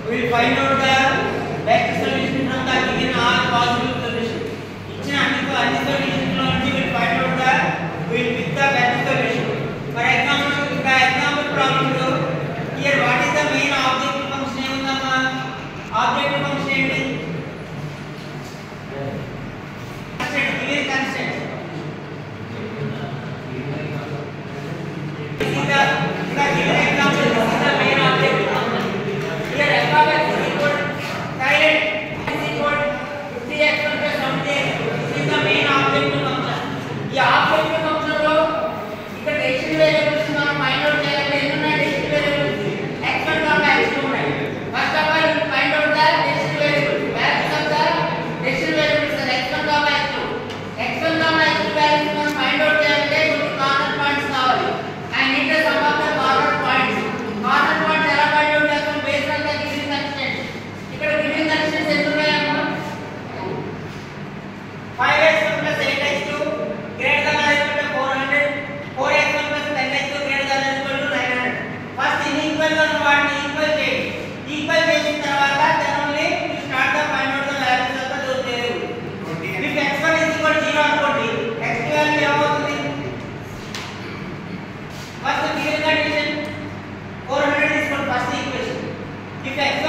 We will find out the best solution from the given all possible solution. Each and every solution we will find out we will pick the best solution. For example problem here, what is the main objective function? Objective function given constant. This is the given example. This is the main objective function. Here f of x is equal silent is equal 50x plus 70x. This is the main objective function. ఈ objective function లో ఇక్కడ decision variables మనం find out చేయాలి. ఎన్ని ఉన్నాయి decision variables? x1 x2 ఉన్నాయి. First of all you find out the decision variables. Values of the decision variables are x1 x2. x1 x2 values మనం find out చేయాలంటే కొన్ని కార్నర్ పాయింట్స్ కావాలి. And it is some of the corner points. Corner points ఎలా find out చేస్తాం? Based on the given constants. ఇక్కడ given constants ఎన్ని ఉన్నాయమ్మా? 5x1 plus 8x2 greater than or equal to 400, 4x1 plus 10x2 greater than or equal to 900. First unequal one వాటిని equal చేయండి. Equal చేసిన తర్వాత then only you start the find out the values of the those variables. If x1 is equal to 0 అనుకోండి, x2 value ఏమవుతుంది? First given condition 400 is for first equation. If x1